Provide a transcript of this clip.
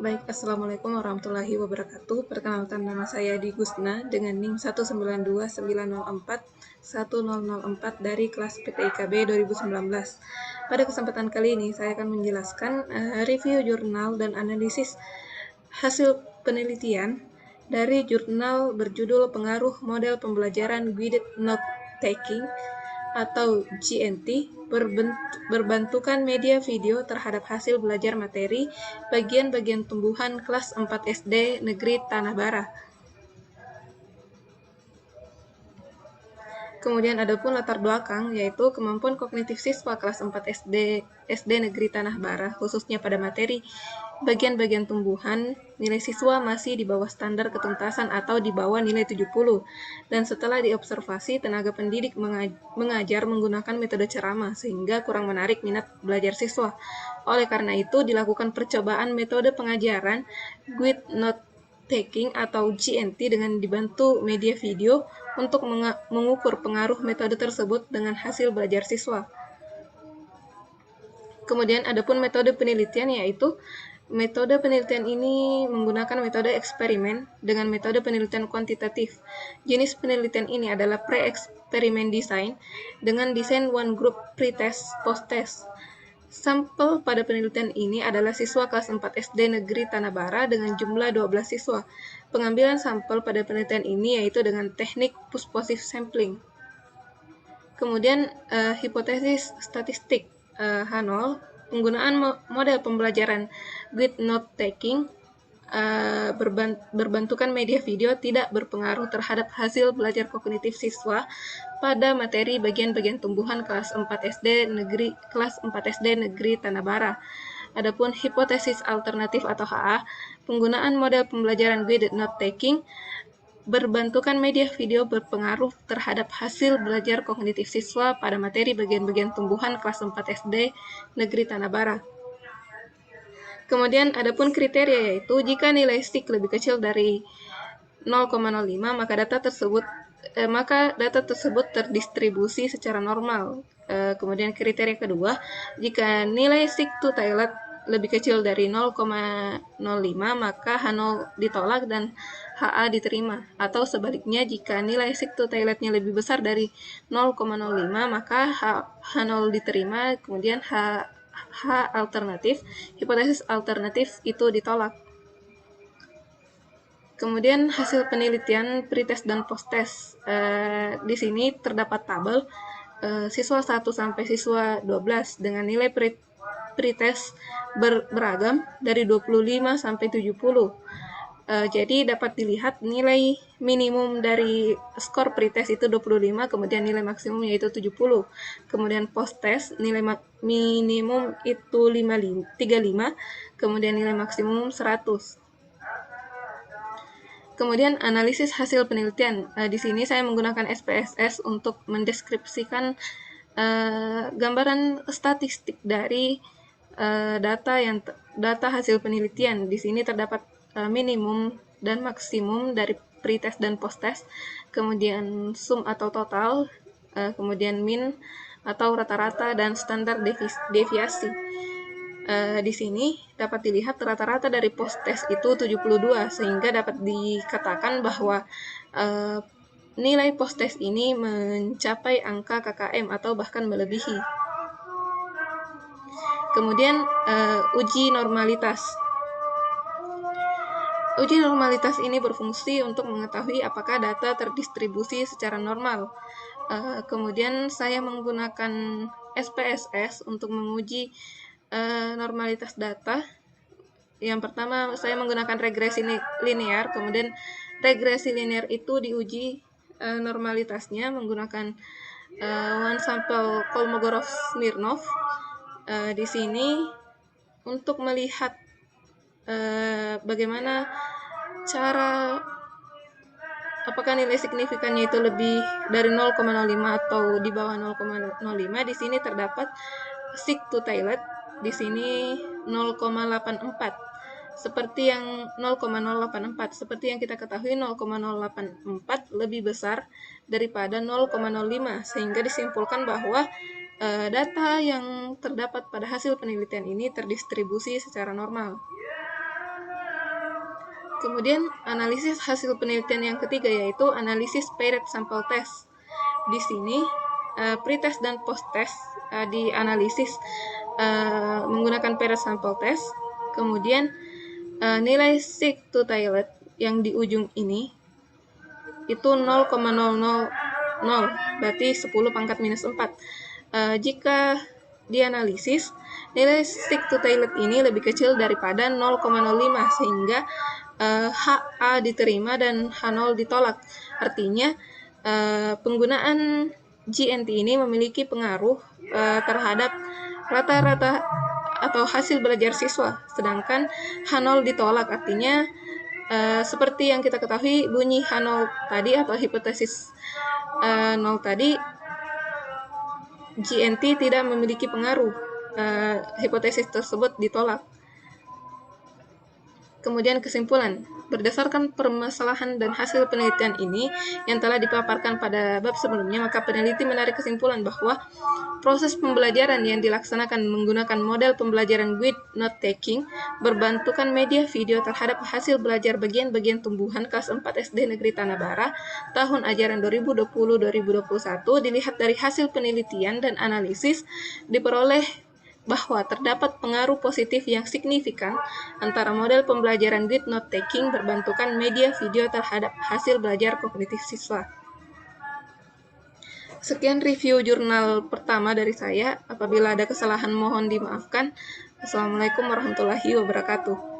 Baik, Assalamualaikum warahmatullahi wabarakatuh. Perkenalkan, nama saya Digusna dengan NIM 19290410004 dari kelas PTIKB 2019. Pada kesempatan kali ini, saya akan menjelaskan review jurnal dan analisis hasil penelitian dari jurnal berjudul Pengaruh Model Pembelajaran Guided Note Taking atau GNT berbentukan media video terhadap hasil belajar materi bagian-bagian tumbuhan kelas 4 SD Negeri Tanah Bara. Kemudian adapun latar belakang, yaitu kemampuan kognitif siswa kelas 4 SD Negeri Tanah Bara, khususnya pada materi bagian-bagian tumbuhan, nilai siswa masih di bawah standar ketuntasan atau di bawah nilai 70. Dan setelah diobservasi, tenaga pendidik mengajar menggunakan metode ceramah, sehingga kurang menarik minat belajar siswa. Oleh karena itu, dilakukan percobaan metode pengajaran Guided Note Taking atau GNT dengan dibantu media video untuk mengukur pengaruh metode tersebut dengan hasil belajar siswa. Kemudian adapun metode penelitian, yaitu metode penelitian ini menggunakan metode eksperimen dengan metode penelitian kuantitatif. Jenis penelitian ini adalah pre-eksperimen design dengan desain one group pre-test post-test. Sampel pada penelitian ini adalah siswa kelas 4 SD Negeri Tanah Bara dengan jumlah 12 siswa. Pengambilan sampel pada penelitian ini yaitu dengan teknik push-positive sampling. Kemudian hipotesis statistik H0, penggunaan model pembelajaran Guided Note Taking berbentukan media video tidak berpengaruh terhadap hasil belajar kognitif siswa pada materi bagian-bagian tumbuhan kelas 4 SD Negeri Tanah Bara. Adapun hipotesis alternatif atau HA, penggunaan model pembelajaran Guided Note Taking berbentukan media video berpengaruh terhadap hasil belajar kognitif siswa pada materi bagian-bagian tumbuhan kelas 4 SD Negeri Tanah Bara. Kemudian adapun kriteria, yaitu jika nilai SIK lebih kecil dari 0,05 maka data tersebut terdistribusi secara normal. Kemudian kriteria kedua, jika nilai SIK to Toilet lebih kecil dari 0,05 maka H0 ditolak dan HA diterima. Atau sebaliknya, jika nilai SIK to Toiletnya lebih besar dari 0,05 maka H0 diterima, kemudian H alternatif, hipotesis alternatif itu ditolak. Kemudian hasil penelitian pretest dan posttest. Di sini terdapat tabel siswa 1 sampai siswa 12 dengan nilai pretest beragam dari 25 sampai 70. Jadi dapat dilihat nilai minimum dari skor pretest itu 25, kemudian nilai maksimum yaitu 70. Kemudian posttest nilai minimum itu 35, kemudian nilai maksimum 100. Kemudian analisis hasil penelitian. Di sini saya menggunakan SPSS untuk mendeskripsikan gambaran statistik dari data hasil penelitian. Di sini terdapat minimum dan maksimum dari pretest dan posttest, kemudian sum atau total, kemudian min atau rata-rata, dan standar deviasi. Di sini dapat dilihat rata-rata dari posttest itu 72, sehingga dapat dikatakan bahwa nilai posttest ini mencapai angka KKM atau bahkan melebihi. Kemudian uji normalitas. Uji normalitas ini berfungsi untuk mengetahui apakah data terdistribusi secara normal. Kemudian saya menggunakan SPSS untuk menguji normalitas data. Yang pertama, saya menggunakan regresi linear. Kemudian regresi linear itu diuji normalitasnya menggunakan one sample Kolmogorov-Smirnov. Di sini untuk melihat bagaimana cara apakah nilai signifikannya itu lebih dari 0,05 atau di bawah 0,05. Di sini terdapat SIK to Toilet di sini 0,84. Seperti yang 0,084, seperti yang kita ketahui 0,084 lebih besar daripada 0,05, sehingga disimpulkan bahwa data yang terdapat pada hasil penelitian ini terdistribusi secara normal. Kemudian analisis hasil penelitian yang ketiga yaitu analisis paired sample test. Di sini pre-test dan post-test dianalisis menggunakan paired sample test. Kemudian nilai sig to toilet yang di ujung ini itu 0,000, berarti 10 pangkat minus 4. Jika dianalisis, nilai stick to toilet ini lebih kecil daripada 0,05 sehingga HA diterima dan H0 ditolak. Artinya penggunaan GNT ini memiliki pengaruh terhadap rata-rata atau hasil belajar siswa, sedangkan H0 ditolak. Artinya seperti yang kita ketahui, bunyi H0 tadi atau hipotesis 0 tadi, GNT tidak memiliki pengaruh, hipotesis tersebut ditolak. Kemudian kesimpulan, berdasarkan permasalahan dan hasil penelitian ini yang telah dipaparkan pada bab sebelumnya, maka peneliti menarik kesimpulan bahwa proses pembelajaran yang dilaksanakan menggunakan model pembelajaran with note-taking berbentukan media video terhadap hasil belajar bagian-bagian tumbuhan kelas 4 SD Negeri Tanah Bara tahun ajaran 2020-2021 dilihat dari hasil penelitian dan analisis diperoleh bahwa terdapat pengaruh positif yang signifikan antara model pembelajaran with note-taking berbentukan media video terhadap hasil belajar kognitif siswa. Sekian review jurnal pertama dari saya. Apabila ada kesalahan mohon dimaafkan. Assalamualaikum warahmatullahi wabarakatuh.